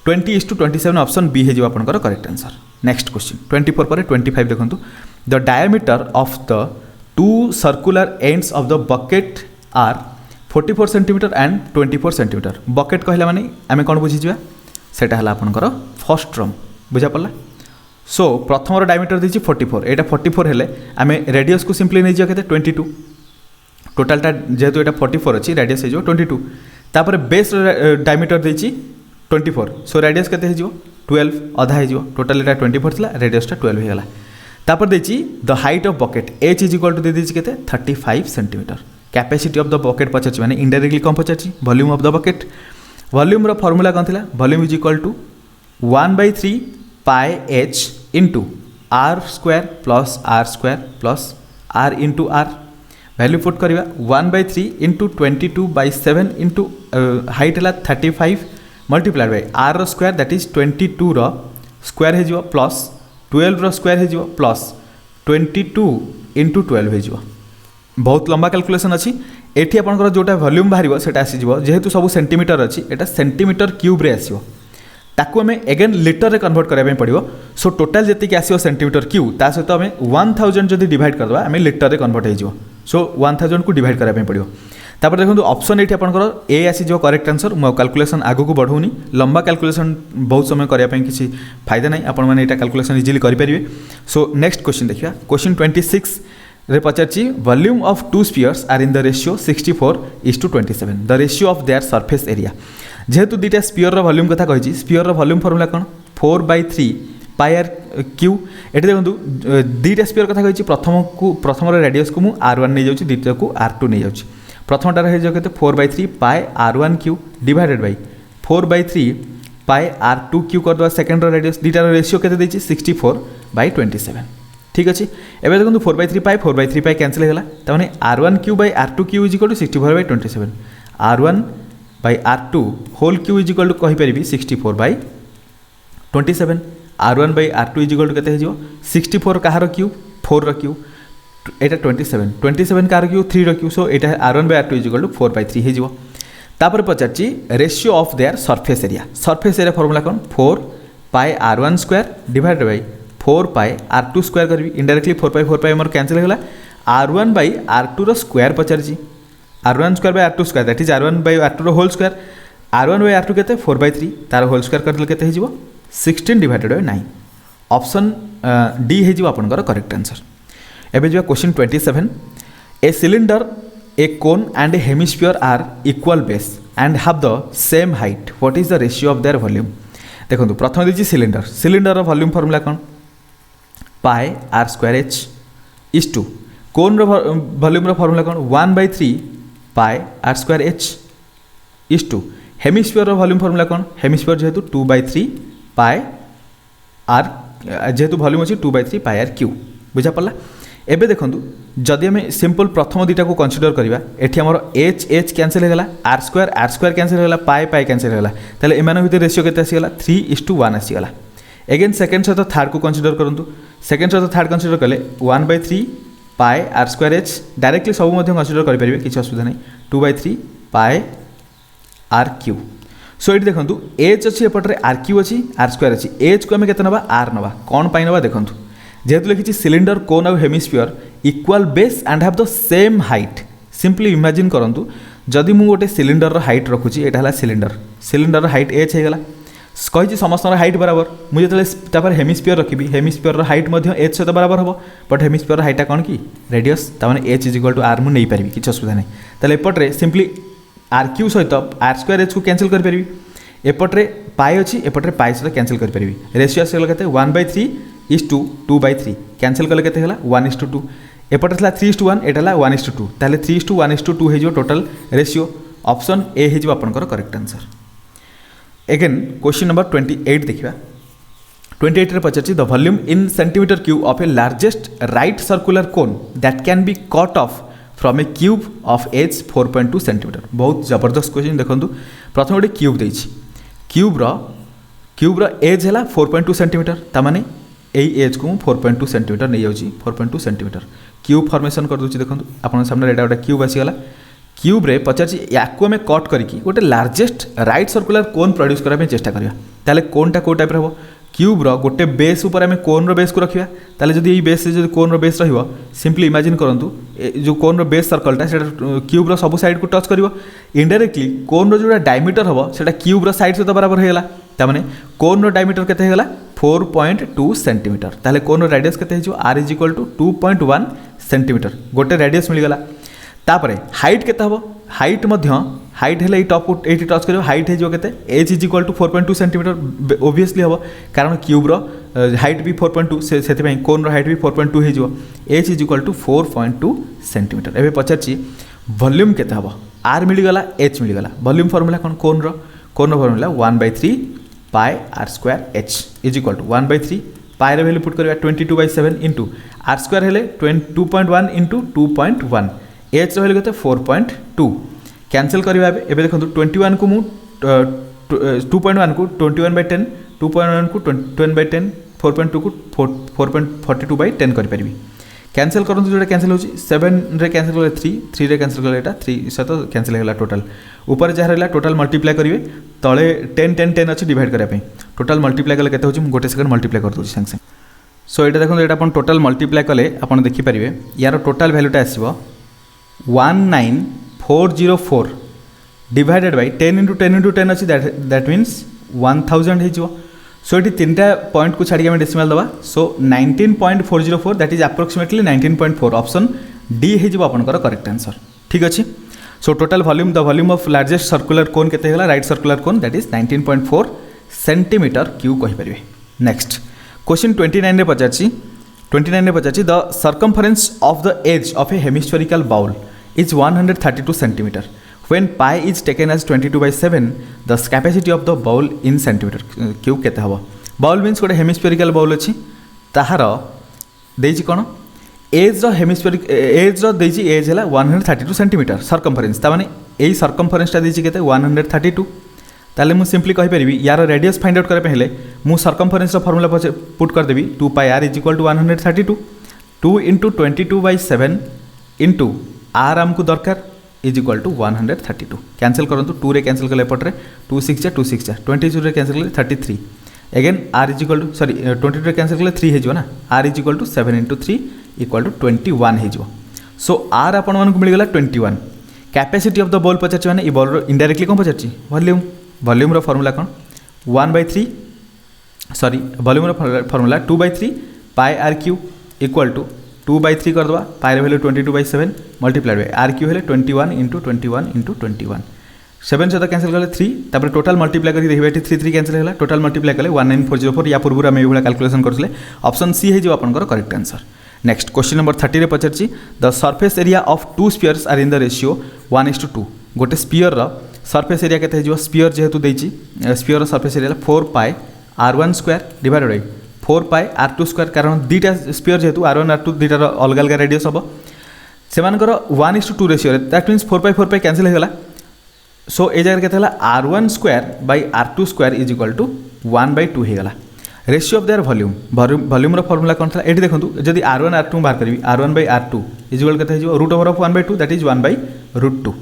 20:27 option B है जो आपनकर करेक्ट आंसर। नेक्स्ट क्वेश्चन 24 पर 25 देखंतु the diameter of the two circular ends of the bucket are 44 centimetre and 24 centimetre bucket कहला माने आमे कोन बुझी जिवा सेटा हला आपनकर फर्स्ट टर्म बुझा पड़ला। सो प्रथम डायमीटर देछि 44 एटा 44 हेले आमे रेडियस को सिंपली नै जिया केते 22 टोटलटा जेहेतु एटा 44 अछि रेडियस हे जो 22 तापर बेस डायमीटर देछि 24 सो रेडियस केते हे जो 12 आधा हे जो टोटल एटा 24 थिला रेडियसटा 12 हे गला तापर देछि the height of bucket h is equal to दे देछि केते 35 centimetre capacity of the bucket पचारछि माने इनडायरेक्टली कम पचारछि volume of the bucket volume रो फार्मूला कोन थिला volume is equal to 1/3 pi h into r square plus r into r value put करिवा 1/3 इंटू 22/7 इंटू हाइट है 35 मल्टीप्लाइड बाय r रो स्क्वायर दैट इज 22 रो square हे जिवो plus 12 रो square हे जिवो plus 22 into 12 हे जिवो बहुत लंबा कैलकुलेशन अच्छी एठी आपनकर जोटा वॉल्यूम बाहरिबो सेटा आसी जिवो जेहेतु सब सेंटीमीटर अच्छी एटा सेंटीमीटर क्यूब रे आसीबो ताकू हमें एगेन लिटर रे कन्वर्ट करबा पड़िबो सो टोटल जति के आसीबो सेंटीमीटर क्यूब ता सहित हमें 1000 जदि डिवाइड करदबा हमें लिटर रे कन्वर्ट हे जिवो सो 1000 को डिवाइड करबा पड़िबो तापर देखो ऑप्शन ये आपंकर ए आसी जो करेक्ट आंसर मो कैलकुलेशन आगु को बढ़ौनी लंबा कैलकुलेशन बहुत समय करने किसी फायदा नहीं आपण मैंने यहाँ कैलकुलेशन इजिली करेंगे। सो नेक्स्ट क्वेश्चन देखिए क्वेश्चन 26 रे पचारची volume of two spheres are in the ratio 64:27 the ratio of their surface area जेहेतु दुटा स्पीयर वॉल्यूम कथा कही स्पीयर वॉल्यूम फॉर्मूला कौन 4/3 पाई आर क्यू ये देखो दुटा स्पीयर कथा कही प्रथम रेडियस को मुझे R1 नहीं जाऊँ द्वितीय को R2 नहीं जाऊँ प्रथमटार हो जाए 4/3 पाई R1 Q divided by 4/3 pi R2 Q करदे सेकेंड रेडियस दुटार रेशियो के 64/27 ठीक अच्छे एवं देखो 4/3 पाई कैंसिल होगा तमाने R1 cube by R2 cube is equal to 64/27 R1 by R2 whole cube is equal to कहींपरि 64/27 R1 by R2 is equal to के 64 कहार क्यूब 4 रो एटा 27 कार क्यू 3 रो क्यू सो एटा R1 by R2 is equal to 4/3 हे जिवो तापर पचारची ratio of their surface area formula कोन 4 pi R1 square divided by 4 pi R2 square करबी इनडायरेक्टली 4/4 हमर कैंसिल होला R1 बाय R2 रो स्क्वायर पचारची R1 square by R2 square that is R1 by R2 रो whole square R1 by R2 केते 4/3 तार whole square करले केते हे जिवो 16 डिवाइडेड बाय 9 ऑप्शन डी हे जिवो आपनकर करेक्ट आंसर। एबे जो question 27 a cylinder a cone and a hemisphere are equal base and have the same height what is the ratio of their volume देखो प्रथम देखिए सिलिंडर वॉल्यूम फॉर्मूला कौन pi are square H is to cone volume formula कौन 1/3 pi are square H is to hemisphere volume formula कौन hemisphere जेहेतु 2/3 पाई are जेहेतु volume अच्छी 2/3 पाई r Q बुझा पड़ा एबे देखो जदि आम सिंपल प्रथम दुटा को कनसीडर करवा एटी आमर एच कैंसिल होगा आर स्क्वायर कैंसिल होगा पाई कैंसिल होगा ताले एमान भितर रेशियो केते आसीगला 3:1 आसीगला एगेन सेकेंड सहित थर्ड को कनसीडर करूँ सेकेंड सहित थर्ड कनसीडर कले 1/3 pi are square H directly सब कनसीडर करेंगे किसी असुविधा नहीं 2/3 पाई आर क्यू सो ये देखो एच अच्छी एपटे आर क्यू अच्छी आर स्क्वायर अच्छी एच को आम के नवा आर नवा कौन पाई नवा देखो जेहेतु लिखी सिलिंडर कोन और hemisphere equal base and have the same height simply imagine करंतु जदि मु गोटे सिलिंडर हाइट रखुची एटा हला सिलिंडर हाइट एच हेगला कही समस्त हाइट बराबर मुझे जो हेमिस्फीयर रखी हेमिस्फीयर हाइट एच सहित बराबर हम बट हेमिस्फीयर हाइटा कौन कि रेडियस ताने h is equal to r मुझे पारि किसी असुविधा नहीं ताले एपटे सिंपली आर क्यू सहित आर स्क्वायर एच को कैंसिल करि एपटे पाई अच्छी एपटे पाई सहित कैंसिल करि रेशियो आसगला 1/3 is to 2/3 कैंसिल कले केते हला 1:2 एपटे था 3:1 एटा 1:2 ताले 3:1:2 हो टोटल रेशियो ऑप्शन ए हो आपनकर correct answer. Again question number 28 देखिबा 28 रे पचारछि the volume in centimetre cube of a largest right circular cone that can be cut off from a cube of edge 4.2 centimetre. बहुत जबरदस्त question देखंतु प्रथम गोटे क्यूब देछि क्यूब रो एज है 4.2 सेंटीमीटर तामाने एई एज को 4.2 सेंटीमीटर नहीं जाउछि 4.2 सेंटीमीटर क्यूब फॉर्मेशन कर दूछि देखंतु आपन सामने एटा गोटे क्यूब आसीगला क्यूब रे पचारछि याकू आमे कट करिकि गोटे लार्जेस्ट राइट सर्कुलर कोन प्रोड्यूस करा पे चेष्टा करिया ताले कोनटा को टाइप रे हबो क्यूब रो गोटे बेस ऊपर आमे कोन रो बेस को रखिया ताले जदी एई बेस से जदी कोन रो बेस रहिबो सिंपली इमेजिन करंतु जो कोन रो बेस सर्कलटा सेटा क्यूब रो सब साइड को टच करिवो इनडायरेक्टली कोन रो जोटा डायमीटर हबो सेटा क्यूब रो साइड से तो बराबर हेला ता माने कोन रो डायमीटर केते हेला 4.2 सेंटीमीटर ताले कोन रो रेडियस केते हिजो r = 2.1 सेंटीमीटर गोटे रेडियस मिल गला तापरे हाइट केते हबो हाइट मध्य हाइट हेले ई टॉप एटी टच करियो हाइट हे जो केते h = 4.2 सेंटीमीटर ऑब्वियसली हबो कारण क्यूब रो हाइट भी 4.2 सेति पई कोन रो हाइट भी 4.2 हे जो h = 4.2 सेंटीमीटर एबे पछाची वॉल्यूम केते हबो r मिल गला h मिल गला वॉल्यूम फार्मूला कोन रो फार्मूला 1/3 पाई r² h = 1/3 पाई रे वैल्यू पुट करबा 22/7 इनटू r² हेले 2.1 इनटू 2.1 एच रही कहते 4.2 कैंसल करवा एबे देखो 21 को मु 2.1 को 21/10 2.1 को 21/10 4.2 को 4.42/10 कर पारि कैंसल करंतु जोटा कैंसल होची 7 रे कैंसल करले 3 रे कैंसल करले एटा 3 सहित कैंसल हेला टोटल ऊपर जहाँ रहला टोटल मल्टीप्लाई करिवे तळे 10 10 10 अछि डिवाइड करिया पे टोटल मल्टीप्लाई कले केते होची मु गोटे सेकंड मल्टीप्लाई कर दोची संग सो एटा देखो एटा अपन टोटल मल्टीप्लाई कले अपन देखि परिवे यार टोटल वैल्यूटा आसीबो 19404 डिवाइडेड बाय 10 × 10 × 10 अच्छी दैट मीन्स 1000 हो सो ये तीन पॉइंट को छाड़ी डेसिमल दबा so 19.404 that is approximately 19.4 option D हो आपनकर करेक्ट आंसर ठीक अच्छे। So total volume the volume of largest circular cone केते होला right circular cone that is 19.4 centimetre cube कहि परिवे। नेक्स्ट क्वेश्चन 29 रे पचाची the circumference of the edge of a hemispherical bowl is 132 cm. When pi is taken as 22/7, the capacity of the bowl in centimeter cube केते हबो bowl means गोटे hemispherical bowl अछि ताहार देछि कोन एज रो hemispheric as रो देछि as हला 132 cm circumference ता माने एई सर्कमफरेंस टा देछि केते 132 ताले मु सिंपली कहि परिबी यार रेडियस फाइंड आउट करे पहले मु सर्कमफरेंस रो फार्मूला पुट कर देबी 2πr = 132 2 × 22/7 इनटू r आमको दरकार इज इक्वल टू 132 कैंसल करंतु 2 रे कैंसल कले पटरे 2 6 2 6 22 रे कैंसल कले 33 again r is equal to sorry 22 रे कैंसल कले 3 हे जो ना r is equal to 7 × 3 equal to 21 हे जो सो r आपण मन को मिल गला 21 कैपेसिटी ऑफ द बॉल पचारछि माने ई बॉल रो इनडायरेक्टली कोन पचारछि वॉल्यूम रो फार्मूला कोन 1/3 सॉरी वॉल्यूम रो formula 2/3 pi r³ equal to 2/3 कर दवा पाई वैल्यू 22/7 मल्टीप्लाइड बाय r³ हेले 21 × 21 × 21 7 सहित कैंसल कले 3 तापर टोटल मल्टीप्लाई करी देखबे 3 3 कैंसल होला टोटल मल्टीप्लाई कले 19404 या पूर्व हम एभला कैलकुलेशन करथले ऑप्शन सी हे जो आपनकर correct answer. Next question number 30 रे पचारछि the surface area of two spheres are in the ratio 1:2 गोटे स्फीयर रो सरफेस एरिया केते जो स्फीयर जेहेतु देछि स्फीयर रो surface area 4π r1² divided by 4π r2² कारण दीटा स्फीयर जेहेतु r1 r2 दीटार अलग अलग रेडियस हम से 1:2 रेशियो दैट मीन्स 4π कैंसल हो गला सो ए जगह केते हला r1² r2² is equal to 1/2 हो गला रेशियो ऑफ देयर वॉल्यूम रो फार्मूला कोन था एठी देखंतु जदी r1 r2 बाहर करबी r1 r2 इज इक्वल केते हो √1/2 दैट इज 1/√2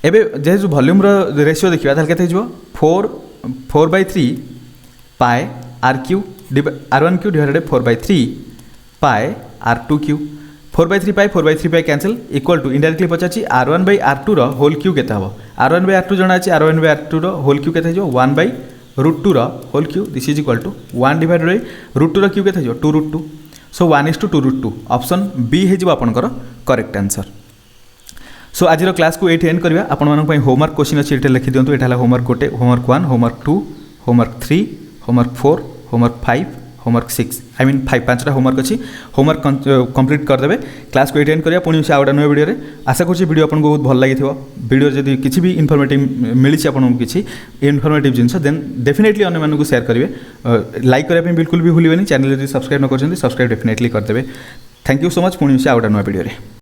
एबे जेहु वॉल्यूम रो रेशियो देखिबा ताल केते हो 4/3 pi r³ r1³ divided 4/3 pi r2³ 4/3 pi cancel equal to indirectly पचाची r1/r2 रो होल क्यू केते हबो r1/r2 जणा अछि r1/r2 रो होल क्यू केते हो 1/√2 रो whole cube this is equal to 1 divided by √2 रो क्यू केते हो 2√2 सो 1:2√2 ऑप्शन बी हे जो आपनकर करेक्ट आंसर। सो आज क्लास को एठी एंड करबा आपन मानन पई होमवर्क क्वेश्चन अछि एटा लिखि दियंतु एटा होमवर्क गोटे homework 1 homework 2 homework 3 homework 4 homework 5 homework 6 mean मीन 5टा होमवर्क अच्छी होमवर्क कंप्लीट करदे क्लास को एटेंड करिया पुणी से आउटा नुआ वीडियो आशा करूँ वीडियो आपको बहुत भल लगी वीडियो जब किसी भी इनफॉर्मेटिव मिली आपको किसी इनफॉर्मेटिव जिनस देन डेफिनेटली अन्य मानक शेयर करेंगे लाइक करने बिल्कुल भी भूलें चैनल जब सब्सक्राइब न कर सब्सक्राइब डेफिनेटली करदे थैंक यू सो मच पुणी से आउटा नुआ वीडियो।